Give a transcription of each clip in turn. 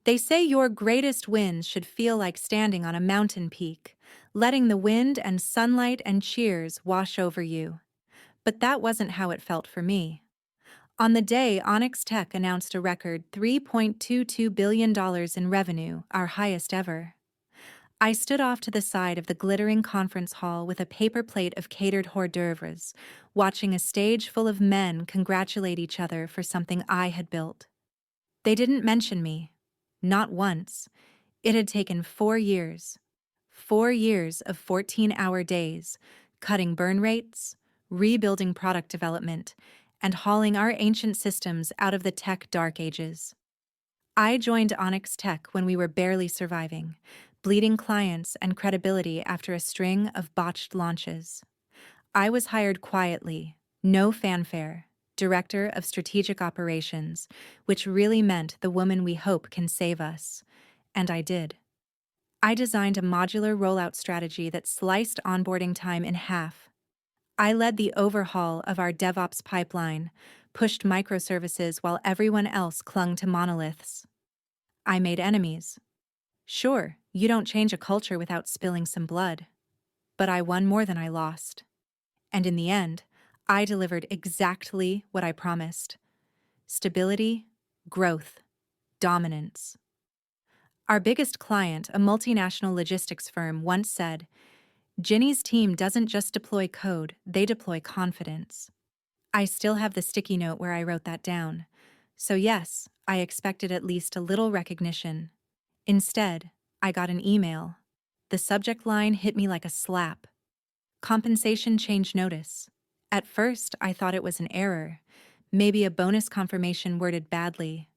They say your greatest wins should feel like standing on a mountain peak, letting the wind and sunlight and cheers wash over you. But that wasn't how it felt for me. On the day Onyx Tech announced a record $3.22 billion in revenue, our highest ever, I stood off to the side of the glittering conference hall with a paper plate of catered hors d'oeuvres, watching a stage full of men congratulate each other for something I had built. They didn't mention me. Not once. It had taken 4 years. 4 years of 14-hour days, cutting burn rates, rebuilding product development, and hauling our ancient systems out of the tech dark ages. I joined Onyx Tech when we were barely surviving, bleeding clients and credibility after a string of botched launches. I was hired quietly, no fanfare, Director of Strategic Operations, which really meant the woman we hope can save us. And I did. I designed a modular rollout strategy that sliced onboarding time in half. I led the overhaul of our DevOps pipeline, pushed microservices while everyone else clung to monoliths. I made enemies. Sure, you don't change a culture without spilling some blood. But I won more than I lost. And in the end, I delivered exactly what I promised: stability, growth, dominance. Our biggest client, a multinational logistics firm, once said, "Ginny's team doesn't just deploy code, they deploy confidence." I still have the sticky note where I wrote that down. So yes, I expected at least a little recognition. Instead, I got an email. The subject line hit me like a slap. Compensation change notice. At first, I thought it was an error, maybe a bonus confirmation worded badly.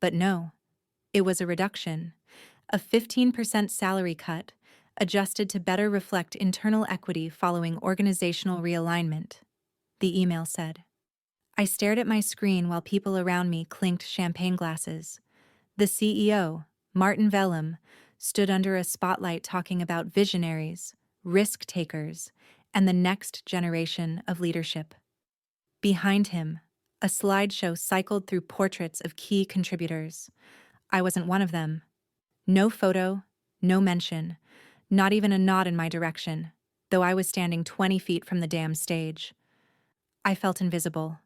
But no, it was a reduction. A 15% salary cut, adjusted to better reflect internal equity following organizational realignment, the email said. I stared at my screen while people around me clinked champagne glasses. The CEO, Martin Vellum, stood under a spotlight talking about visionaries, risk takers, and the next generation of leadership. Behind him, a slideshow cycled through portraits of key contributors. I wasn't one of them. No photo, no mention, not even a nod in my direction, though I was standing 20 feet from the damn stage. I felt invisible.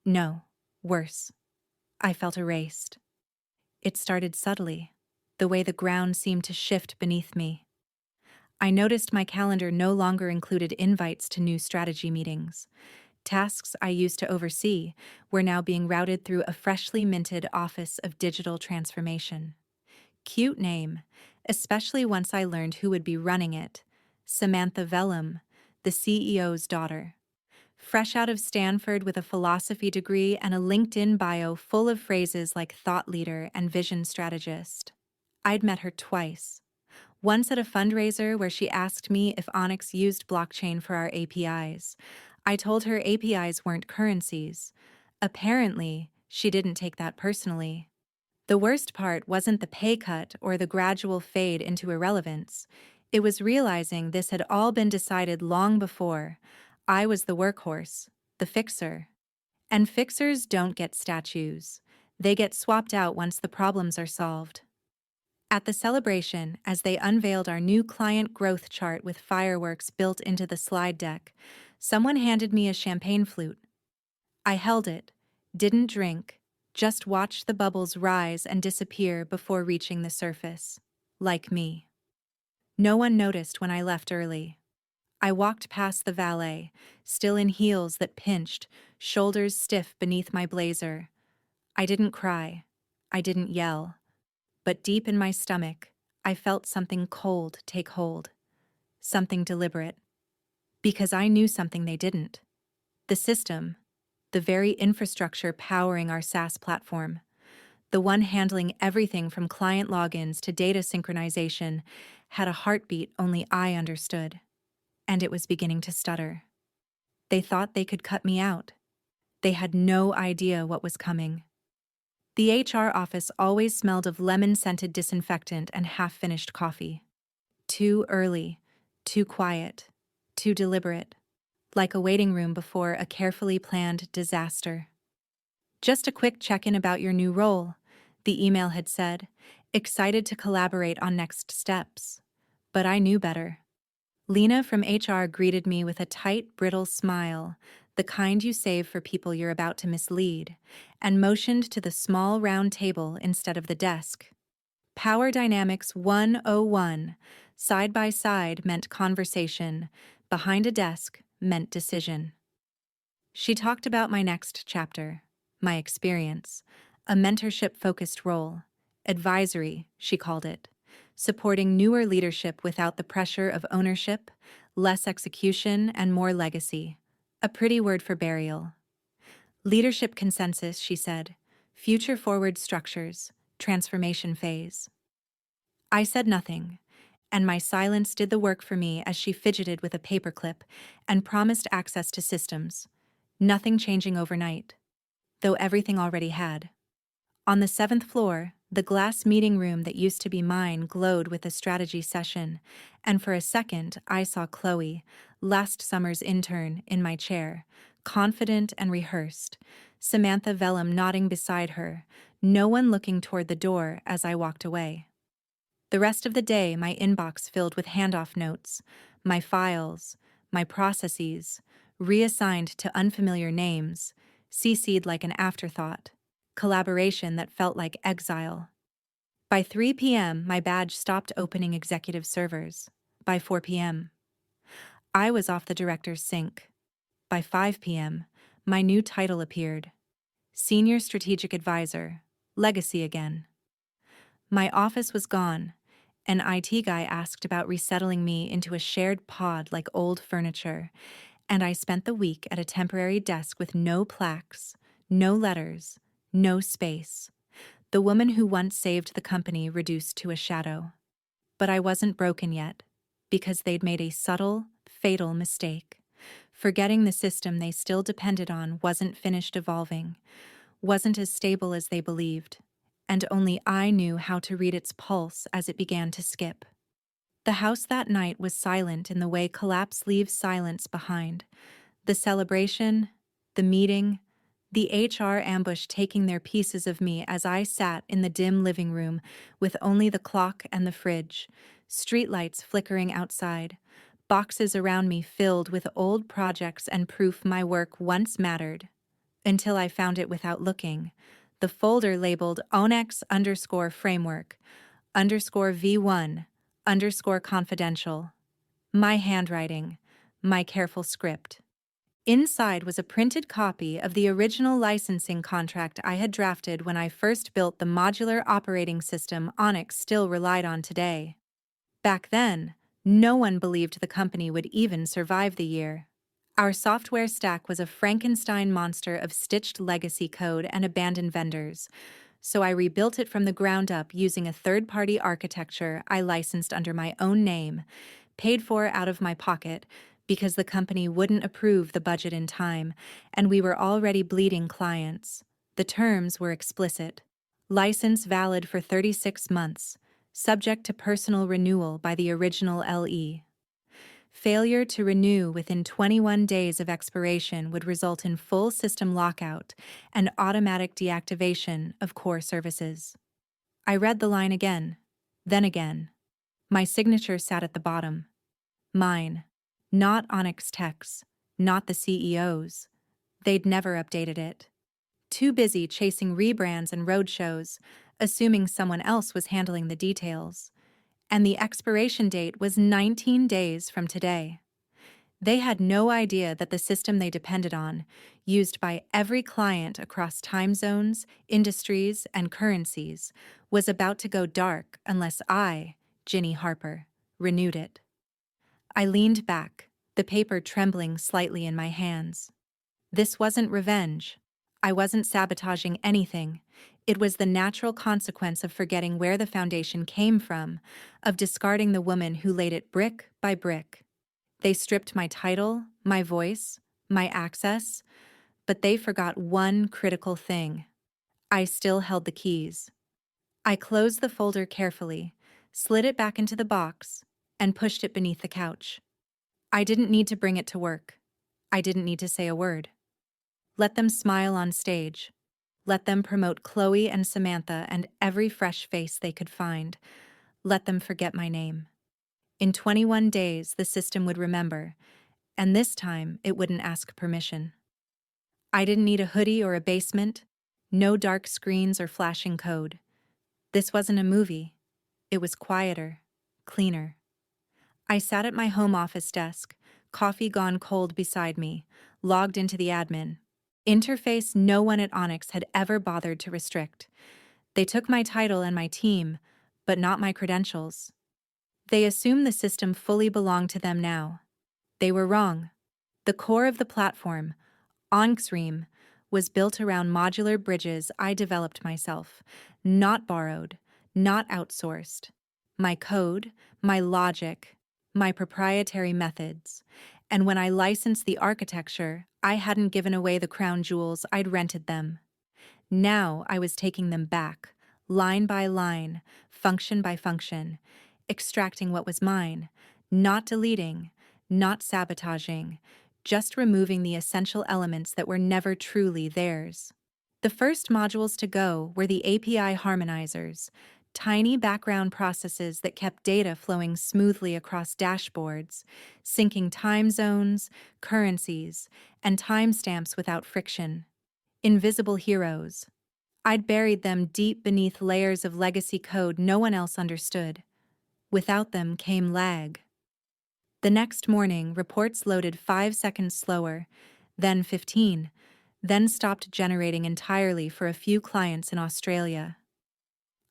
No, worse. I felt erased. It started subtly, the way the ground seemed to shift beneath me. I noticed my calendar no longer included invites to new strategy meetings. Tasks I used to oversee were now being routed through a freshly minted Office of Digital Transformation. Cute name, especially once I learned who would be running it: Samantha Vellum, the CEO's daughter. Fresh out of Stanford with a philosophy degree and a LinkedIn bio full of phrases like thought leader and vision strategist. I'd met her twice. Once at a fundraiser where she asked me if Onyx used blockchain for our APIs. I told her APIs weren't currencies. Apparently, she didn't take that personally. The worst part wasn't the pay cut or the gradual fade into irrelevance. It was realizing this had all been decided long before. I was the workhorse, the fixer. And fixers don't get statues. They get swapped out once the problems are solved. At the celebration, as they unveiled our new client growth chart with fireworks built into the slide deck, someone handed me a champagne flute. I held it, didn't drink, just watched the bubbles rise and disappear before reaching the surface. Like me. No one noticed when I left early. I walked past the valet, still in heels that pinched, shoulders stiff beneath my blazer. I didn't cry. I didn't yell. But deep in my stomach, I felt something cold take hold. Something deliberate. Because I knew something they didn't. The system, the very infrastructure powering our SaaS platform, the one handling everything from client logins to data synchronization, had a heartbeat only I understood. And it was beginning to stutter. They thought they could cut me out. They had no idea what was coming. The HR office always smelled of lemon-scented disinfectant and half-finished coffee. Too early, too quiet, too deliberate, like a waiting room before a carefully planned disaster. Just a quick check-in about your new role, the email had said, excited to collaborate on next steps. But I knew better. Lena from HR greeted me with a tight, brittle smile, the kind you save for people you're about to mislead, and motioned to the small round table instead of the desk. Power Dynamics 101, side by side meant conversation, behind a desk meant decision. She talked about my next chapter, my experience, a mentorship-focused role, advisory, she called it, supporting newer leadership without the pressure of ownership, less execution, and more legacy. A pretty word for burial. Leadership consensus, she said, future-forward structures, transformation phase. I said nothing, and my silence did the work for me as she fidgeted with a paperclip and promised access to systems. Nothing changing overnight, though everything already had. On the 7th floor, the glass meeting room that used to be mine glowed with a strategy session, and for a second I saw Chloe, last summer's intern, in my chair, confident and rehearsed, Samantha Vellum nodding beside her, no one looking toward the door as I walked away. The rest of the day, my inbox filled with handoff notes, my files, my processes, reassigned to unfamiliar names, CC'd like an afterthought, collaboration that felt like exile. By 3 p.m., my badge stopped opening executive servers. By 4 p.m., I was off the director's sync. By 5 p.m., my new title appeared. Senior Strategic Advisor, Legacy again. My office was gone. An IT guy asked about resettling me into a shared pod like old furniture, and I spent the week at a temporary desk with no plaques, no letters, no space. The woman who once saved the company reduced to a shadow. But I wasn't broken yet, because they'd made a subtle, fatal mistake. Forgetting the system they still depended on wasn't finished evolving, wasn't as stable as they believed, and only I knew how to read its pulse as it began to skip. The house that night was silent in the way collapse leaves silence behind. The celebration, the meeting, the HR ambush taking their pieces of me as I sat in the dim living room with only the clock and the fridge, streetlights flickering outside, boxes around me filled with old projects and proof my work once mattered. Until I found it without looking, the folder labeled Onex_framework, _V1, _confidential. My handwriting, my careful script. Inside was a printed copy of the original licensing contract I had drafted when I first built the modular operating system Onyx still relied on today. Back then, no one believed the company would even survive the year. Our software stack was a Frankenstein monster of stitched legacy code and abandoned vendors, so I rebuilt it from the ground up using a third-party architecture I licensed under my own name, paid for out of my pocket, because the company wouldn't approve the budget in time, and we were already bleeding clients. The terms were explicit. License valid for 36 months, subject to personal renewal by the original LE. Failure to renew within 21 days of expiration would result in full system lockout and automatic deactivation of core services. I read the line again, then again. My signature sat at the bottom. Mine. Not Onyx Tech's, not the CEO's. They'd never updated it. Too busy chasing rebrands and roadshows, assuming someone else was handling the details. And the expiration date was 19 days from today. They had no idea that the system they depended on, used by every client across time zones, industries, and currencies, was about to go dark unless I, Ginny Harper, renewed it. I leaned back, the paper trembling slightly in my hands. This wasn't revenge. I wasn't sabotaging anything. It was the natural consequence of forgetting where the foundation came from, of discarding the woman who laid it brick by brick. They stripped my title, my voice, my access, but they forgot one critical thing. I still held the keys. I closed the folder carefully, slid it back into the box, and pushed it beneath the couch. I didn't need to bring it to work. I didn't need to say a word. Let them smile on stage. Let them promote Chloe and Samantha and every fresh face they could find. Let them forget my name. In 21 days, the system would remember, and this time it wouldn't ask permission. I didn't need a hoodie or a basement, no dark screens or flashing code. This wasn't a movie. It was quieter, cleaner. I sat at my home office desk, coffee gone cold beside me, logged into the admin interface no one at Onyx had ever bothered to restrict. They took my title and my team, but not my credentials. They assumed the system fully belonged to them now. They were wrong. The core of the platform, OnXReam, was built around modular bridges I developed myself, not borrowed, not outsourced. My code, my logic, my proprietary methods. And when I licensed the architecture, I hadn't given away the crown jewels, I'd rented them. Now I was taking them back, line by line, function by function, extracting what was mine, not deleting, not sabotaging, just removing the essential elements that were never truly theirs. The first modules to go were the API harmonizers, tiny background processes that kept data flowing smoothly across dashboards, syncing time zones, currencies, and timestamps without friction. Invisible heroes. I'd buried them deep beneath layers of legacy code no one else understood. Without them came lag. The next morning, reports loaded 5 seconds slower, then 15, then stopped generating entirely for a few clients in Australia.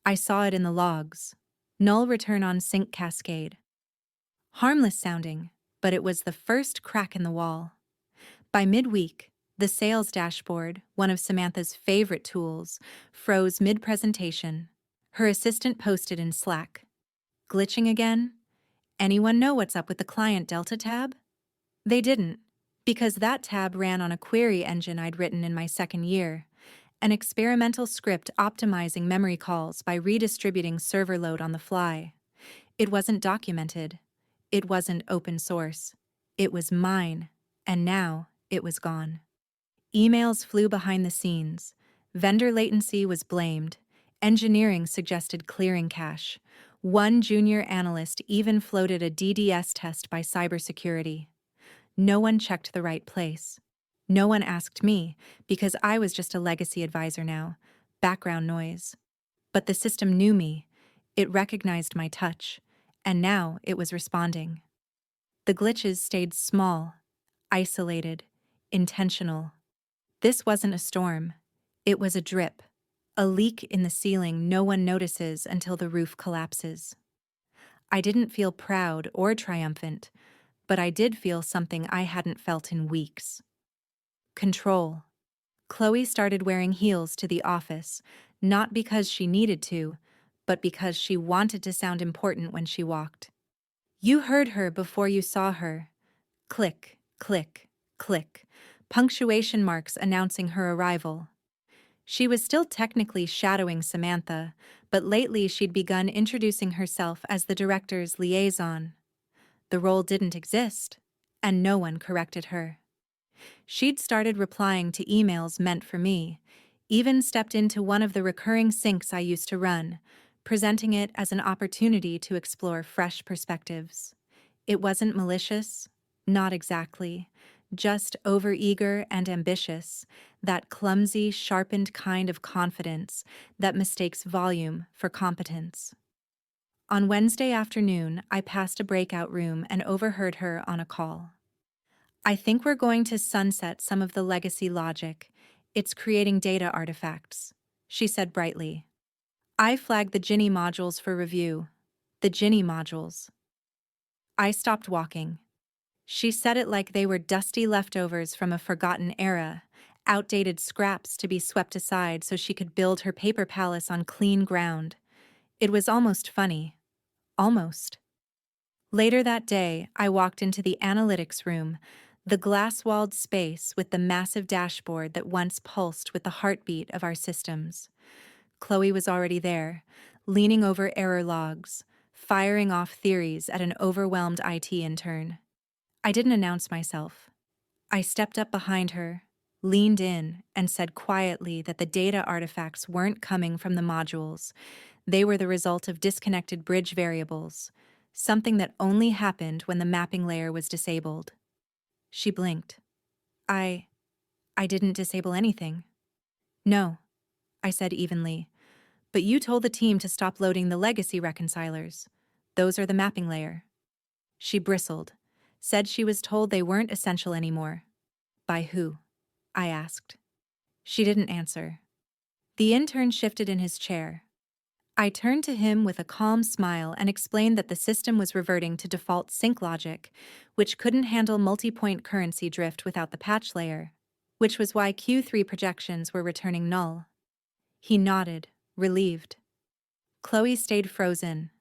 I saw it in the logs. Null return on sync cascade. Harmless sounding, but it was the first crack in the wall. By midweek, the sales dashboard, one of Samantha's favorite tools, froze mid-presentation. Her assistant posted in Slack. Glitching again? Anyone know what's up with the client Delta tab? They didn't, because that tab ran on a query engine I'd written in my second year, an experimental script optimizing memory calls by redistributing server load on the fly. It wasn't documented. It wasn't open source. It was mine, and now it was gone. Emails flew behind the scenes. Vendor latency was blamed. Engineering suggested clearing cache. One junior analyst even floated a DDS test by cybersecurity. No one checked the right place. No one asked me, because I was just a legacy advisor now, background noise. But the system knew me. It recognized my touch, and now it was responding. The glitches stayed small, isolated, intentional. This wasn't a storm. It was a drip, a leak in the ceiling no one notices until the roof collapses. I didn't feel proud or triumphant, but I did feel something I hadn't felt in weeks. Control. Chloe started wearing heels to the office, not because she needed to, but because she wanted to sound important when she walked. You heard her before you saw her. Click, click, click. Punctuation marks announcing her arrival. She was still technically shadowing Samantha, but lately she'd begun introducing herself as the director's liaison. The role didn't exist, and no one corrected her. She'd started replying to emails meant for me, even stepped into one of the recurring syncs I used to run, presenting it as an opportunity to explore fresh perspectives. It wasn't malicious, not exactly, just overeager and ambitious, that clumsy, sharpened kind of confidence that mistakes volume for competence. On Wednesday afternoon, I passed a breakout room and overheard her on a call. I think we're going to sunset some of the legacy logic. It's creating data artifacts, she said brightly. I flagged the Ginny modules for review. The Ginny modules. I stopped walking. She said it like they were dusty leftovers from a forgotten era, outdated scraps to be swept aside so she could build her paper palace on clean ground. It was almost funny. Almost. Later that day, I walked into the analytics room, the glass-walled space with the massive dashboard that once pulsed with the heartbeat of our systems. Chloe was already there, leaning over error logs, firing off theories at an overwhelmed IT intern. I didn't announce myself. I stepped up behind her, leaned in, and said quietly that the data artifacts weren't coming from the modules. They were the result of disconnected bridge variables, something that only happened when the mapping layer was disabled. She blinked. I didn't disable anything. No, I said evenly. But you told the team to stop loading the legacy reconcilers. Those are the mapping layer. She bristled, said she was told they weren't essential anymore. By who? I asked. She didn't answer. The intern shifted in his chair. I turned to him with a calm smile and explained that the system was reverting to default sync logic, which couldn't handle multi-point currency drift without the patch layer, which was why Q3 projections were returning null. He nodded, relieved. Chloe stayed frozen.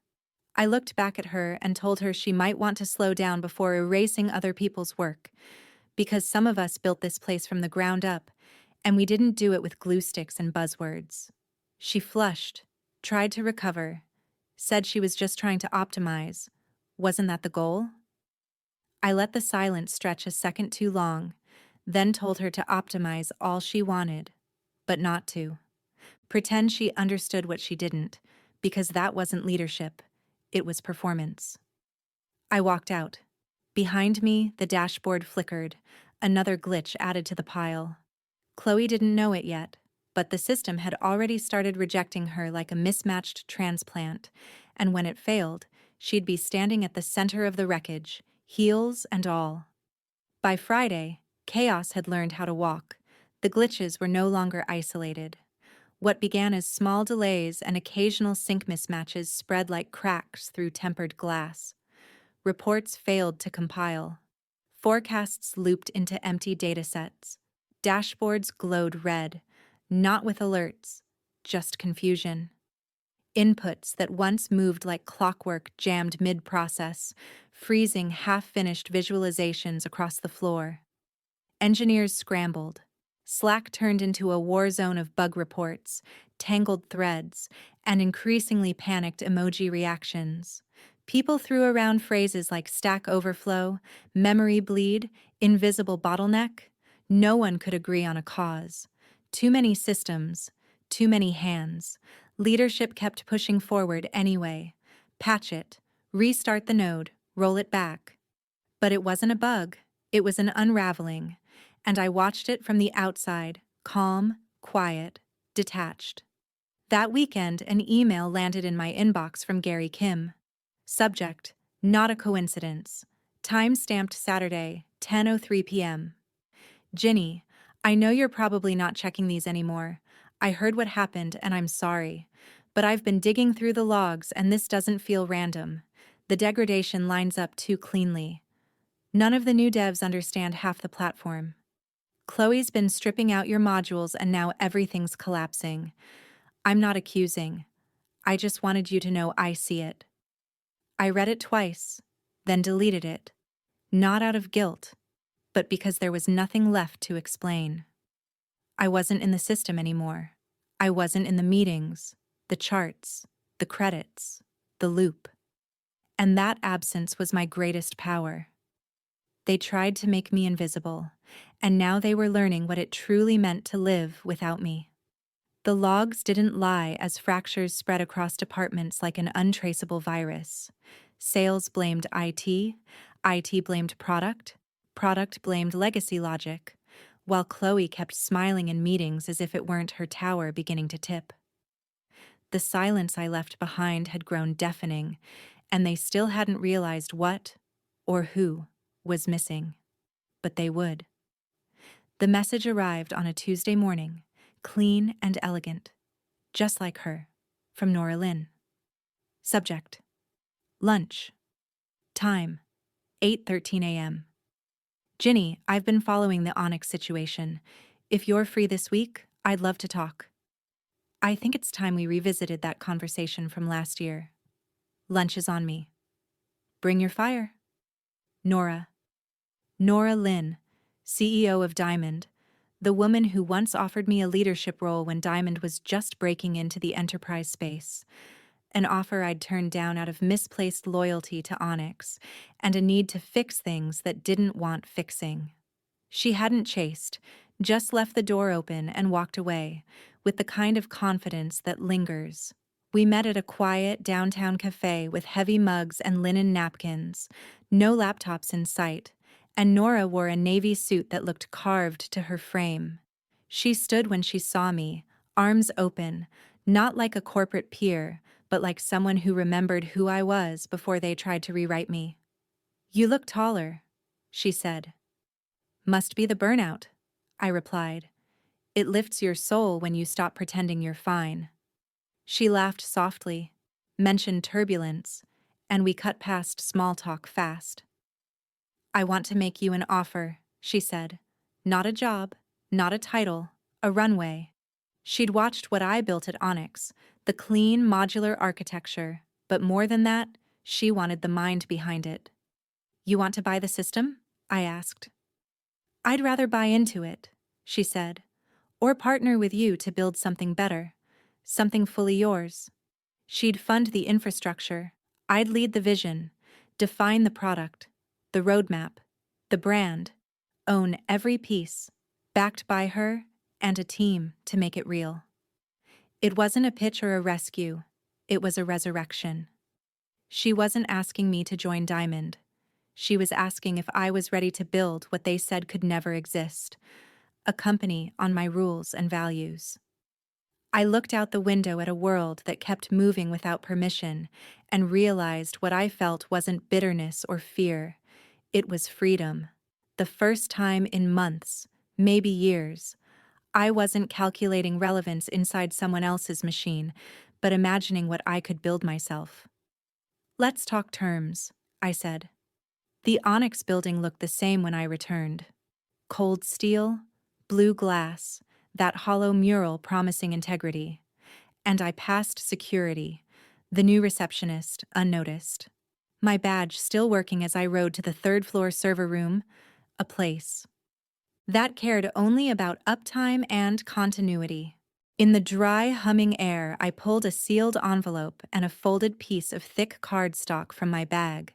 I looked back at her and told her she might want to slow down before erasing other people's work, because some of us built this place from the ground up, and we didn't do it with glue sticks and buzzwords. She flushed, tried to recover, said she was just trying to optimize. Wasn't that the goal? I let the silence stretch a second too long, then told her to optimize all she wanted, but not to. Pretend she understood what she didn't, because that wasn't leadership, it was performance. I walked out. Behind me, the dashboard flickered, another glitch added to the pile. Chloe didn't know it yet, but the system had already started rejecting her like a mismatched transplant, and when it failed, she'd be standing at the center of the wreckage, heels and all. By Friday, chaos had learned how to walk. The glitches were no longer isolated. What began as small delays and occasional sync mismatches spread like cracks through tempered glass. Reports failed to compile. Forecasts looped into empty datasets. Dashboards glowed red, not with alerts, just confusion. Inputs that once moved like clockwork jammed mid-process, freezing half-finished visualizations across the floor. Engineers scrambled. Slack turned into a war zone of bug reports, tangled threads, and increasingly panicked emoji reactions. People threw around phrases like Stack Overflow, memory bleed, invisible bottleneck. No one could agree on a cause. Too many systems, too many hands. Leadership kept pushing forward anyway. Patch it, restart the node, roll it back. But it wasn't a bug, it was an unraveling, and I watched it from the outside, calm, quiet, detached. That weekend, an email landed in my inbox from Gary Kim. Subject, not a coincidence. Time-stamped Saturday, 10:03 p.m. Ginny, I know you're probably not checking these anymore. I heard what happened and I'm sorry. But I've been digging through the logs and this doesn't feel random. The degradation lines up too cleanly. None of the new devs understand half the platform. Chloe's been stripping out your modules and now everything's collapsing. I'm not accusing. I just wanted you to know I see it. I read it twice, then deleted it. Not out of guilt, but because there was nothing left to explain. I wasn't in the system anymore. I wasn't in the meetings, the charts, the credits, the loop. And that absence was my greatest power. They tried to make me invisible, and now they were learning what it truly meant to live without me. The logs didn't lie as fractures spread across departments like an untraceable virus. Sales blamed IT blamed product blamed legacy logic, while Chloe kept smiling in meetings as if it weren't her tower beginning to tip. The silence I left behind had grown deafening, and they still hadn't realized what, or who, was missing. But they would. The message arrived on a Tuesday morning, clean and elegant, just like her, from Nora Lynn. Subject: lunch. Time: 8:13 a.m. Ginny, I've been following the Onyx situation. If you're free this week, I'd love to talk. I think it's time we revisited that conversation from last year. Lunch is on me. Bring your fire. Nora. Nora Lynn, CEO of Diamond, the woman who once offered me a leadership role when Diamond was just breaking into the enterprise space. An offer I'd turned down out of misplaced loyalty to Onyx and a need to fix things that didn't want fixing. She hadn't chased, Just left the door open and walked away, with the kind of confidence that lingers. We met at a quiet downtown cafe with heavy mugs and linen napkins, no laptops in sight, and Nora wore a navy suit that looked carved to her frame. She stood when she saw me, arms open, not like a corporate peer, but like someone who remembered who I was before they tried to rewrite me. "You look taller," she said. "Must be the burnout," I replied. "It lifts your soul when you stop pretending you're fine." She laughed softly, mentioned turbulence, and we cut past small talk fast. "I want to make you an offer," she said. "Not a job, not a title, a runway." She'd watched what I built at Onyx, the clean, modular architecture, but more than that, she wanted the mind behind it. "You want to buy the system?" I asked. "I'd rather buy into it," she said, "or partner with you to build something better, something fully yours." She'd fund the infrastructure, I'd lead the vision, define the product, the roadmap, the brand, own every piece, backed by her and a team to make it real. It wasn't a pitch or a rescue, it was a resurrection. She wasn't asking me to join Diamond. She was asking if I was ready to build what they said could never exist, a company on my rules and values. I looked out the window at a world that kept moving without permission and realized what I felt wasn't bitterness or fear. It was freedom. The first time in months, maybe years, I wasn't calculating relevance inside someone else's machine, but imagining what I could build myself. "Let's talk terms," I said. The Onyx building looked the same when I returned. Cold steel, blue glass, that hollow mural promising integrity. And I passed security, the new receptionist, unnoticed. My badge still working as I rode to the third-floor server room, a place that cared only about uptime and continuity. In the dry, humming air, I pulled a sealed envelope and a folded piece of thick cardstock from my bag.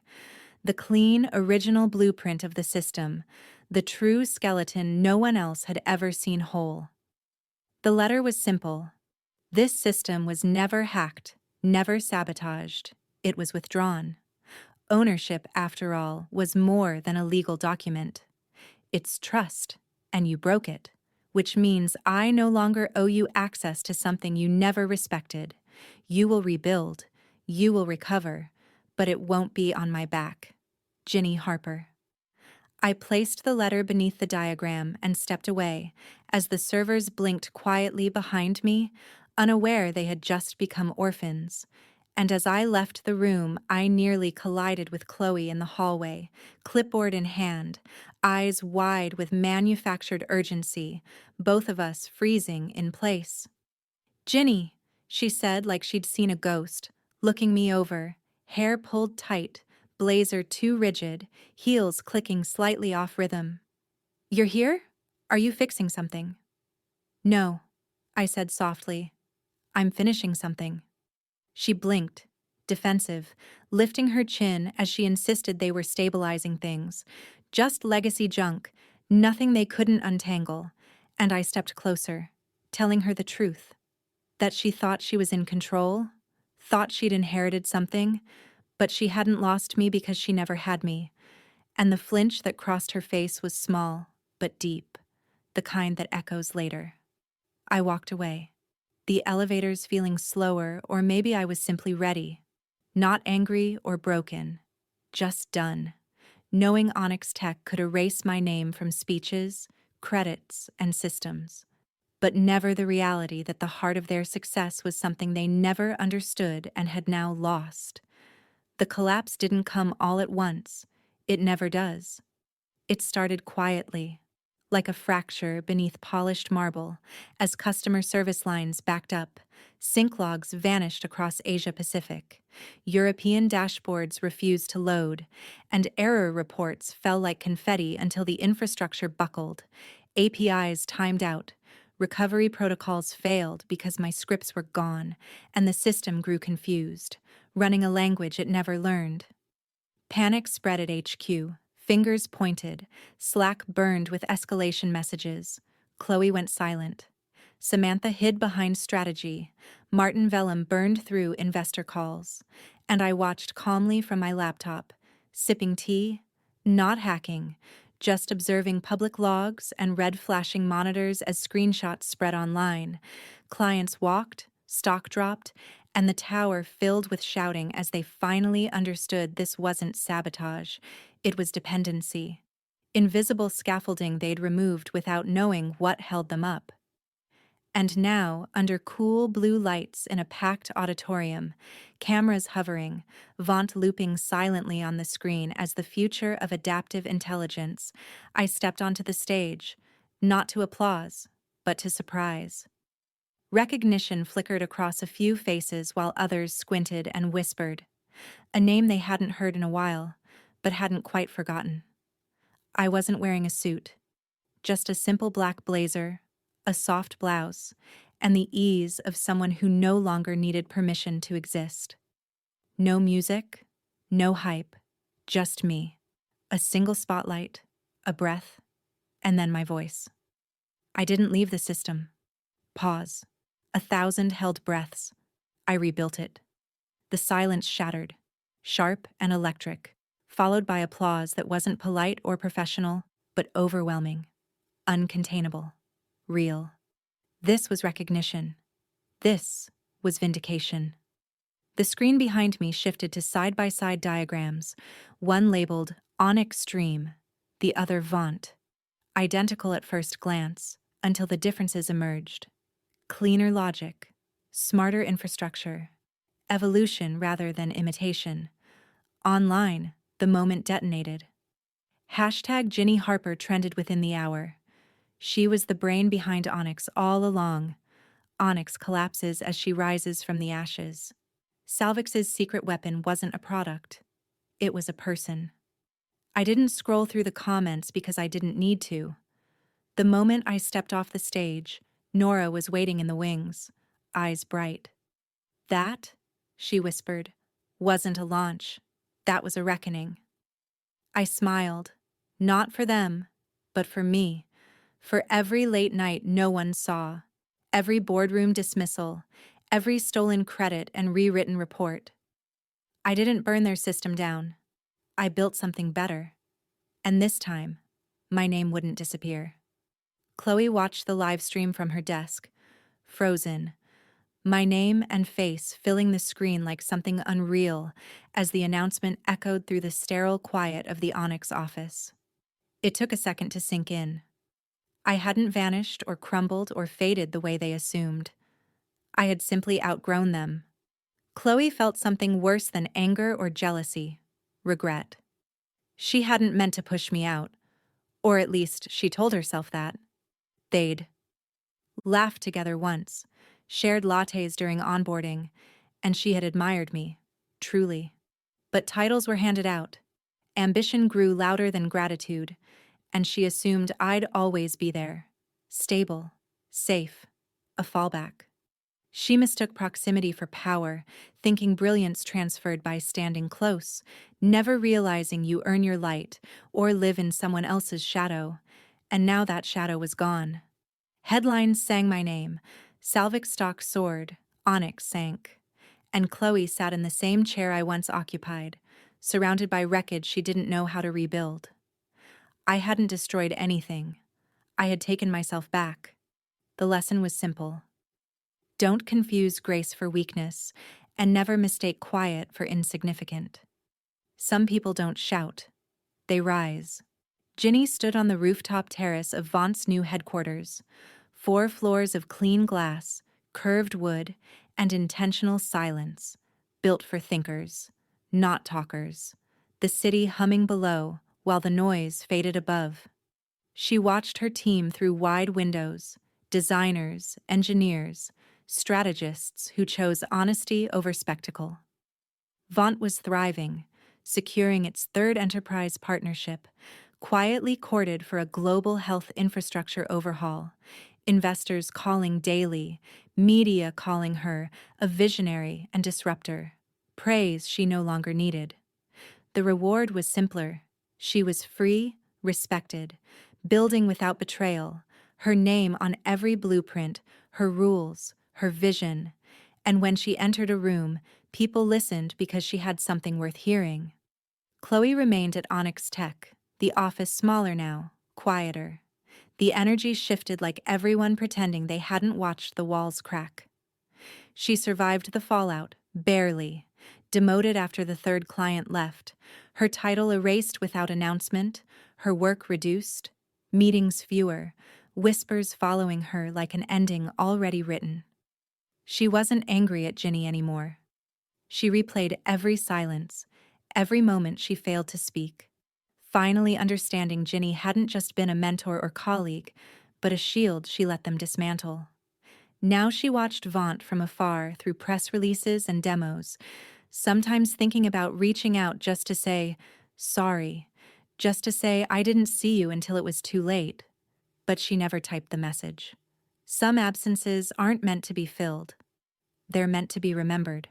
The clean, original blueprint of the system, the true skeleton no one else had ever seen whole. The letter was simple. This system was never hacked, never sabotaged. It was withdrawn. Ownership, after all, was more than a legal document. It's trust, and you broke it, which means I no longer owe you access to something you never respected. You will rebuild, you will recover, but it won't be on my back. Ginny Harper. I placed the letter beneath the diagram and stepped away as the servers blinked quietly behind me, unaware they had just become orphans. And as I left the room, I nearly collided with Chloe in the hallway, clipboard in hand, eyes wide with manufactured urgency, both of us freezing in place. "Ginny," she said like she'd seen a ghost, looking me over, hair pulled tight, blazer too rigid, heels clicking slightly off rhythm. "You're here? Are you fixing something?" "No," I said softly. "I'm finishing something." She blinked, defensive, lifting her chin as she insisted they were stabilizing things. Just legacy junk, nothing they couldn't untangle. And I stepped closer, telling her the truth. That she thought she was in control, thought she'd inherited something, but she hadn't lost me because she never had me. And the flinch that crossed her face was small, but deep, the kind that echoes later. I walked away. The elevators feeling slower, or maybe I was simply ready. Not angry or broken. Just done. Knowing Onyx Tech could erase my name from speeches, credits, and systems. But never the reality that the heart of their success was something they never understood and had now lost. The collapse didn't come all at once. It never does. It started quietly, like a fracture beneath polished marble, as customer service lines backed up, sync logs vanished across Asia-Pacific, European dashboards refused to load, and error reports fell like confetti until the infrastructure buckled, APIs timed out, recovery protocols failed because my scripts were gone, and the system grew confused, running a language it never learned. Panic spread at HQ. Fingers pointed, Slack burned with escalation messages. Chloe went silent. Samantha hid behind strategy. Martin Vellum burned through investor calls. And I watched calmly from my laptop, sipping tea, not hacking, just observing public logs and red flashing monitors as screenshots spread online. Clients walked, stock dropped, and the tower filled with shouting as they finally understood this wasn't sabotage, it was dependency. Invisible scaffolding they'd removed without knowing what held them up. And now, under cool blue lights in a packed auditorium, cameras hovering, Vaunt looping silently on the screen as the future of adaptive intelligence, I stepped onto the stage, not to applause, but to surprise. Recognition flickered across a few faces while others squinted and whispered, a name they hadn't heard in a while, but hadn't quite forgotten. I wasn't wearing a suit, just a simple black blazer, a soft blouse, and the ease of someone who no longer needed permission to exist. No music, no hype, just me. A single spotlight, a breath, and then my voice. I didn't leave the system. Pause. 1,000 held breaths. I rebuilt it. The silence shattered, sharp and electric, followed by applause that wasn't polite or professional, but overwhelming, uncontainable, real. This was recognition. This was vindication. The screen behind me shifted to side-by-side diagrams, one labeled On Extreme, the other Vaunt. Identical at first glance, until the differences emerged. Cleaner logic, smarter infrastructure, evolution rather than imitation. Online, the moment detonated. Hashtag Ginny Harper trended within the hour. She was the brain behind Onyx all along. Onyx collapses as she rises from the ashes. Salvix's secret weapon wasn't a product. It was a person. I didn't scroll through the comments because I didn't need to. The moment I stepped off the stage, Nora was waiting in the wings, eyes bright. That, she whispered, wasn't a launch. That was a reckoning. I smiled, not for them, but for me, for every late night no one saw, every boardroom dismissal, every stolen credit and rewritten report. I didn't burn their system down. I built something better. And this time, my name wouldn't disappear. Chloe watched the live stream from her desk, frozen, my name and face filling the screen like something unreal as the announcement echoed through the sterile quiet of the Onyx office. It took a second to sink in. I hadn't vanished or crumbled or faded the way they assumed. I had simply outgrown them. Chloe felt something worse than anger or jealousy, regret. She hadn't meant to push me out, or at least she told herself that. They'd laughed together once, shared lattes during onboarding, and she had admired me, truly. But titles were handed out. Ambition grew louder than gratitude, and she assumed I'd always be there, stable, safe, a fallback. She mistook proximity for power, thinking brilliance transferred by standing close, never realizing you earn your light or live in someone else's shadow, and now that shadow was gone. Headlines sang my name, Salvix stock soared, Onyx sank, and Chloe sat in the same chair I once occupied, surrounded by wreckage she didn't know how to rebuild. I hadn't destroyed anything. I had taken myself back. The lesson was simple. Don't confuse grace for weakness, and never mistake quiet for insignificant. Some people don't shout. They rise. Ginny stood on the rooftop terrace of Vaunt's new headquarters. 4 floors of clean glass, curved wood, and intentional silence, built for thinkers, not talkers. The city humming below, while the noise faded above. She watched her team through wide windows, designers, engineers, strategists who chose honesty over spectacle. Vaunt was thriving, securing its 3rd enterprise partnership, quietly courted for a global health infrastructure overhaul, investors calling daily, media calling her a visionary and disruptor, praise she no longer needed. The reward was simpler. She was free, respected, building without betrayal, Her name on every blueprint, her rules, her vision. And when she entered a room, people listened because she had something worth hearing. Chloe remained at Onyx Tech, the office smaller now, quieter. The energy shifted like everyone pretending they hadn't watched the walls crack. She survived the fallout, barely. Demoted after the third client left, her title erased without announcement, her work reduced, meetings fewer, whispers following her like an ending already written. She wasn't angry at Ginny anymore. She replayed every silence, every moment she failed to speak. Finally understanding Ginny hadn't just been a mentor or colleague, but a shield she let them dismantle. Now she watched Vaunt from afar through press releases and demos, sometimes thinking about reaching out just to say, sorry, just to say I didn't see you until it was too late. But she never typed the message. Some absences aren't meant to be filled. They're meant to be remembered.